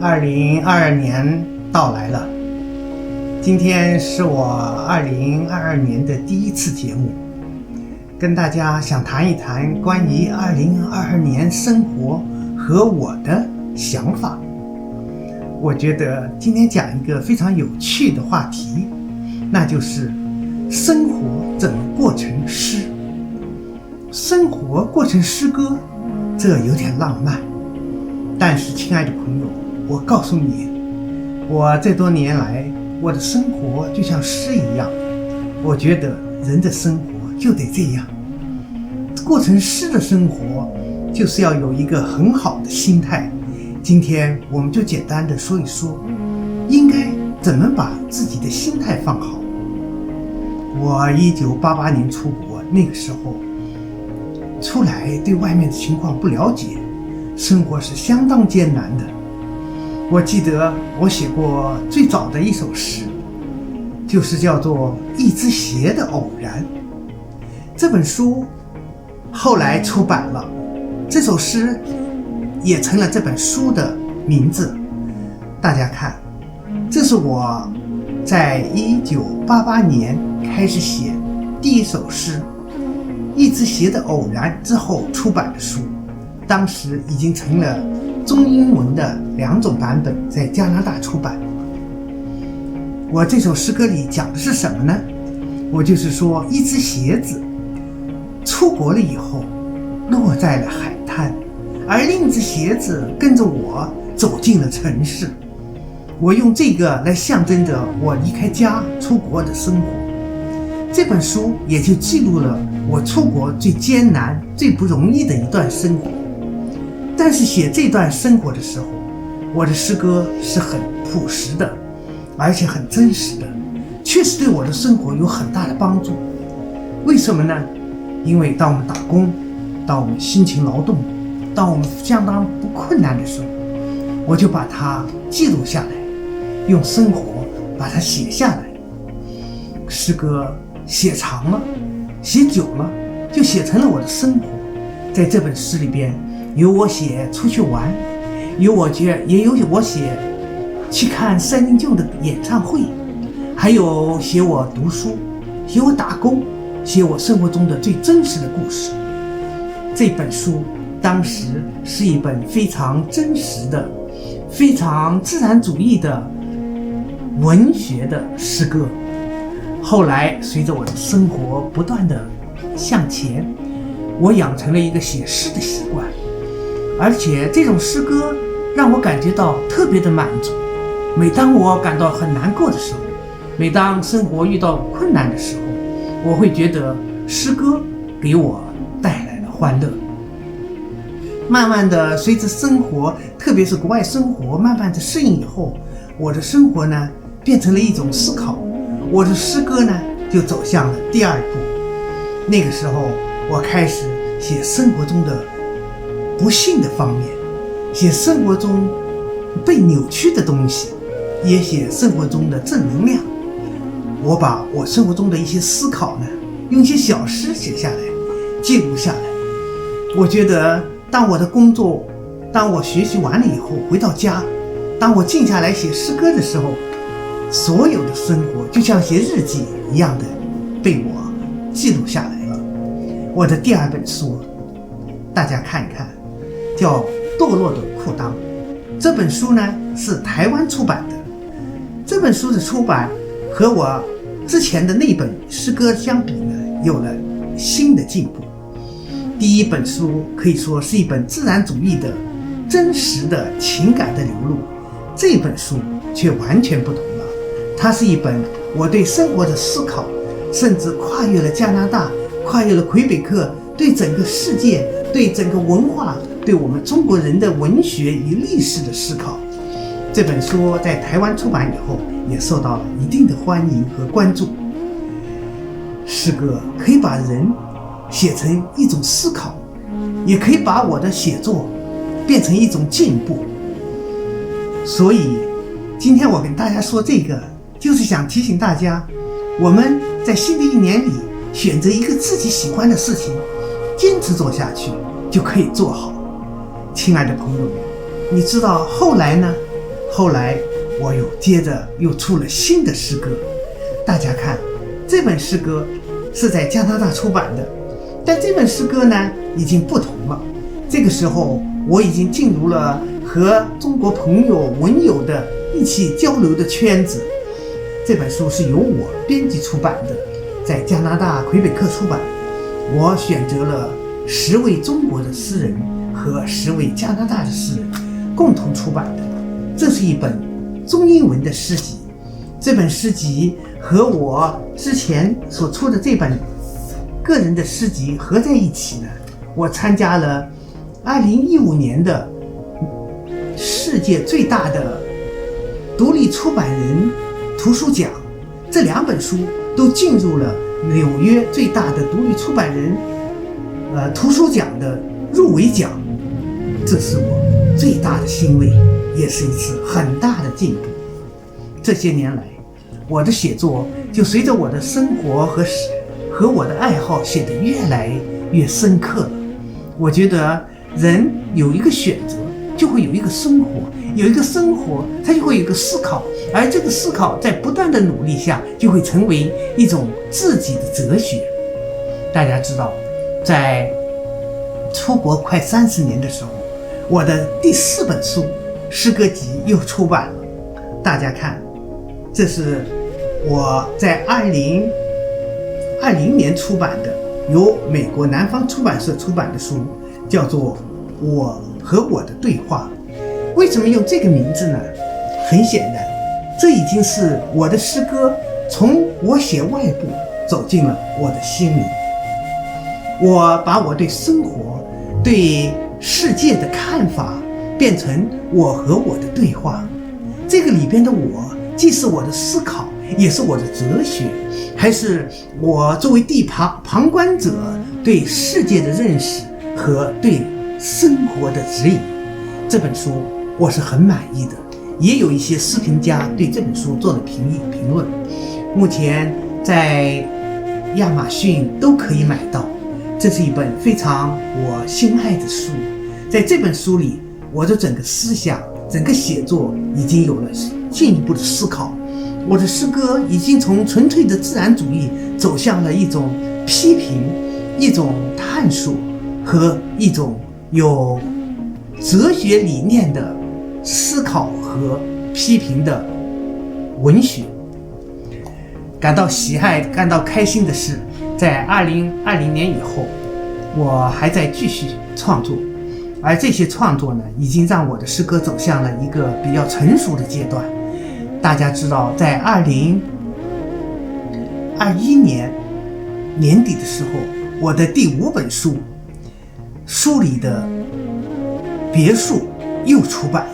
2022年到来了，今天是我2022年的第一次节目，跟大家想谈一谈关于2022年生活和我的想法。我觉得今天讲一个非常有趣的话题，那就是生活怎么过成诗。生活过成诗歌，这有点浪漫，但是亲爱的朋友，我告诉你，我这多年来我的生活就像诗一样，我觉得人的生活就得这样，过成诗的生活就是要有一个很好的心态。今天我们就简单的说一说，应该怎么把自己的心态放好。我1988年出国，那个时候出来对外面的情况不了解，生活是相当艰难的。我记得我写过最早的一首诗，就是叫做《一只鞋的偶然》。这本书后来出版了，这首诗也成了这本书的名字。大家看，这是我在1988年开始写第一首诗《一只鞋的偶然》之后出版的书，当时已经成了中英文的2种版本，在加拿大出版。我这首诗歌里讲的是什么呢？我就是说，一只鞋子出国了以后落在了海滩，而另一只鞋子跟着我走进了城市。我用这个来象征着我离开家出国的生活。这本书也就记录了我出国最艰难最不容易的一段生活。但是写这段生活的时候，我的诗歌是很朴实的，而且很真实的，确实对我的生活有很大的帮助。为什么呢？因为当我们打工，当我们辛勤劳动，当我们相当不困难的时候，我就把它记录下来，用生活把它写下来。诗歌写长了，写久了，就写成了我的生活。在这本诗里边，有我写出去玩，也有我写去看三零九的演唱会，还有写我读书，写我打工，写我生活中的最真实的故事。这本书当时是一本非常真实的、非常自然主义的文学的诗歌。后来随着我的生活不断的向前，我养成了一个写诗的习惯，而且这种诗歌让我感觉到特别的满足。每当我感到很难过的时候，每当生活遇到困难的时候，我会觉得诗歌给我带来了欢乐。慢慢的随着生活，特别是国外生活慢慢的适应以后，我的生活呢变成了一种思考，我的诗歌呢就走向了第二步。那个时候我开始写生活中的不幸的方面，写生活中被扭曲的东西，也写生活中的正能量。我把我生活中的一些思考呢，用一些小诗写下来，记录下来。我觉得当我的工作，当我学习完了以后回到家，当我静下来写诗歌的时候，所有的生活就像写日记一样的被我记录下来了。我的第二本书大家看一看，叫《堕落的裤裆》。这本书呢是台湾出版的。这本书的出版和我之前的那本诗歌相比呢，有了新的进步。第一本书可以说是一本自然主义的真实的情感的流露，这本书却完全不同了。它是一本我对生活的思考，甚至跨越了加拿大，跨越了魁北克，对整个世界，对整个文化，对我们中国人的文学与历史的思考。这本书在台湾出版以后，也受到了一定的欢迎和关注。诗歌可以把人写成一种思考，也可以把我的写作变成一种进步。所以今天我跟大家说这个，就是想提醒大家，我们在新的一年里选择一个自己喜欢的事情，坚持做下去就可以做好。亲爱的朋友们，你知道后来呢，后来我接着又出了新的诗歌。大家看，这本诗歌是在加拿大出版的，但这本诗歌呢已经不同了。这个时候我已经进入了和中国朋友文友的一起交流的圈子。这本书是由我编辑出版的，在加拿大魁北克出版。我选择了10位中国的诗人和10位加拿大的诗人共同出版的，这是一本中英文的诗集。这本诗集和我之前所出的这本个人的诗集合在一起呢，我参加了2015年的世界最大的独立出版人图书奖，这2本书都进入了纽约最大的独立出版人图书奖的入围奖。这是我最大的欣慰，也是一次很大的进步。这些年来，我的写作就随着我的生活和我的爱好写得越来越深刻了。我觉得人有一个选择，就会有一个生活，有一个生活，它就会有一个思考，而这个思考在不断的努力下，就会成为一种自己的哲学。大家知道，在出国快30年的时候，我的第4本书诗歌集又出版了。大家看，这是我在2020年出版的，由美国南方出版社出版的书，叫做《我和我的对话》。为什么用这个名字呢？很显然，这已经是我的诗歌从我写外部走进了我的心里。我把我对生活、对世界的看法变成我和我的对话。这个里边的我，既是我的思考，也是我的哲学，还是我作为旁观者对世界的认识和对生活的指引。这本书我是很满意的，也有一些诗评家对这本书做了评论。目前在亚马逊都可以买到。这是一本非常我心爱的书。在这本书里，我的整个思想、整个写作已经有了进一步的思考。我的诗歌已经从纯粹的自然主义走向了一种批评、一种探索和一种有哲学理念的思考和批评的文学。感到喜爱、感到开心的是，在2020年以后，我还在继续创作，而这些创作呢，已经让我的诗歌走向了一个比较成熟的阶段。大家知道，在2021年年底的时候，我的第5本书《书里的别墅》又出版了。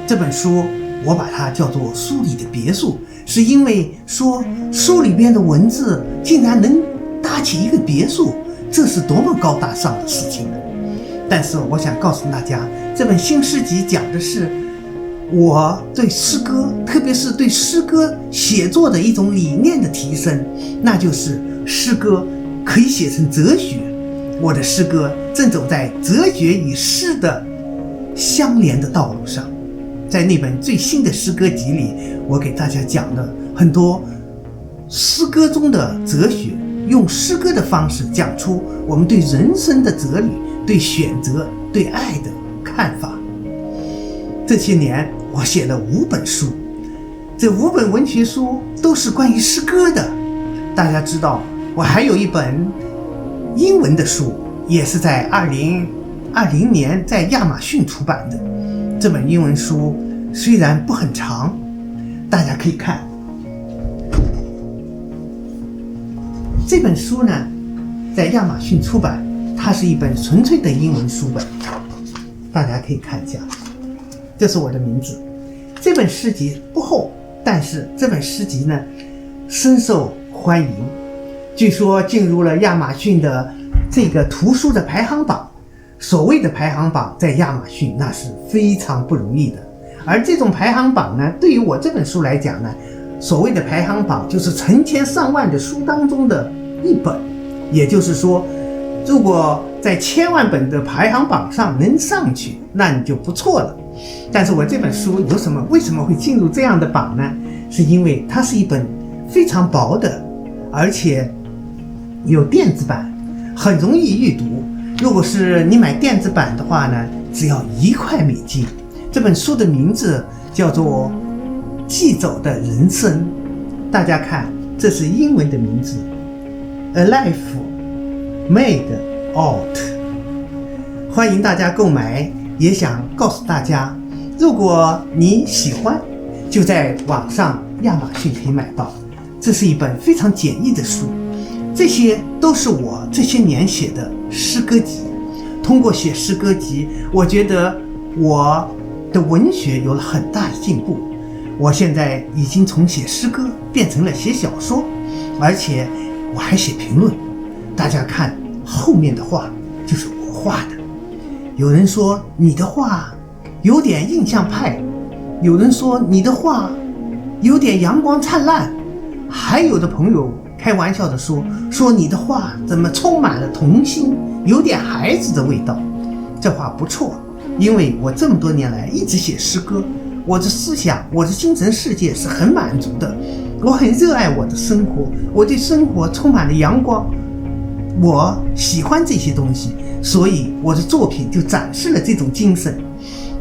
这本书我把它叫做《书里的别墅》，是因为说书里边的文字竟然能搭起一个别墅，这是多么高大上的事情呢？但是我想告诉大家，这本新诗集讲的是我对诗歌，特别是对诗歌写作的一种理念的提升，那就是诗歌可以写成哲学。我的诗歌正走在哲学与诗的相连的道路上。在那本最新的诗歌集里，我给大家讲了很多诗歌中的哲学，用诗歌的方式讲出我们对人生的哲理、对选择、对爱的看法。这些年我写了5本书，这5本文学书都是关于诗歌的。大家知道，我还有一本英文的书，也是在2020年在亚马逊出版的。这本英文书虽然不很长，大家可以看。这本书呢，在亚马逊出版，它是一本纯粹的英文书本，大家可以看一下。这是我的名字。这本诗集不厚，但是这本诗集呢，深受欢迎。据说进入了亚马逊的这个图书的排行榜。所谓的排行榜在亚马逊那是非常不容易的，而这种排行榜呢，对于我这本书来讲呢，所谓的排行榜就是成千上万的书当中的一本，也就是说，如果在1000万本的排行榜上能上去，那你就不错了。但是我这本书为什么会进入这样的榜呢？是因为它是一本非常薄的，而且有电子版，很容易阅读。如果是你买电子版的话呢，只要1块美金。这本书的名字叫做《寄走的人生》，大家看，这是英文的名字 A Life Made Out。 欢迎大家购买，也想告诉大家，如果你喜欢，就在网上亚马逊可以买到。这是一本非常简易的书，这些都是我这些年写的诗歌集。通过写诗歌集，我觉得我的文学有了很大的进步。我现在已经从写诗歌变成了写小说，而且我还写评论。大家看后面的画就是我画的。有人说你的画有点印象派，有人说你的画有点阳光灿烂，还有的朋友开玩笑的说你的画怎么充满了童心，有点孩子的味道。这话不错，因为我这么多年来一直写诗歌，我的思想，我的精神世界是很满足的。我很热爱我的生活，我对生活充满了阳光，我喜欢这些东西，所以我的作品就展示了这种精神。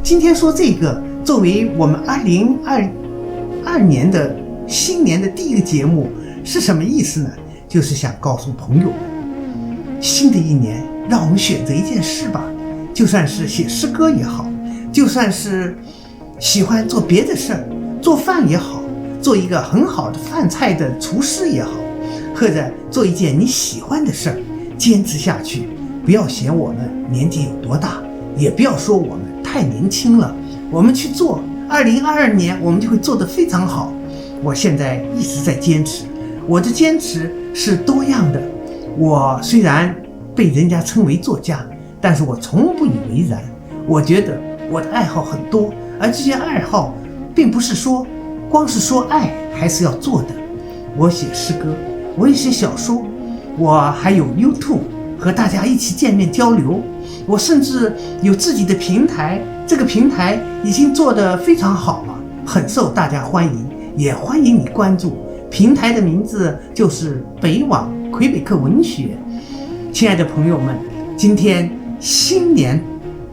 今天说这个，作为我们2022年的新年的第一个节目，是什么意思呢？就是想告诉朋友们，新的一年让我们选择一件事吧，就算是写诗歌也好，就算是喜欢做别的事儿，做饭也好，做一个很好的饭菜的厨师也好，或者做一件你喜欢的事儿，坚持下去。不要嫌我们年纪有多大，也不要说我们太年轻了，我们去做，2022年我们就会做得非常好。我现在一直在坚持，我的坚持是多样的。我虽然被人家称为作家，但是我从不以为然。我觉得我的爱好很多，而这些爱好并不是说光是说爱，还是要做的。我写诗歌，我也写小说，我还有 YouTube 和大家一起见面交流。我甚至有自己的平台，这个平台已经做得非常好了，很受大家欢迎，也欢迎你关注。平台的名字就是北网魁北克文学。亲爱的朋友们，今天新年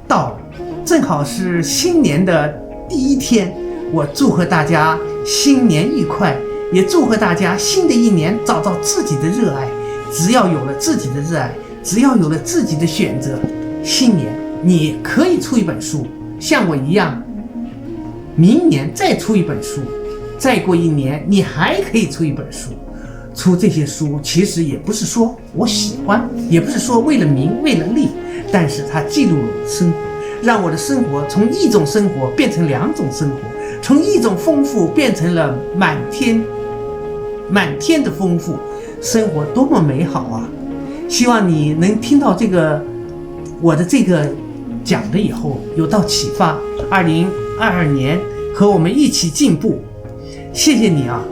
到了，正好是新年的第一天，我祝贺大家新年愉快，也祝贺大家新的一年找到自己的热爱。只要有了自己的热爱，只要有了自己的选择，新年你可以出一本书，像我一样，明年再出一本书，再过一年你还可以出一本书。出这些书其实也不是说我喜欢，也不是说为了名为了利，但是它记录了我的生活，让我的生活从一种生活变成2种生活，从一种丰富变成了满天的丰富。生活多么美好啊！希望你能听到我的这个讲的以后有到启发，2022年和我们一起进步。谢谢你啊！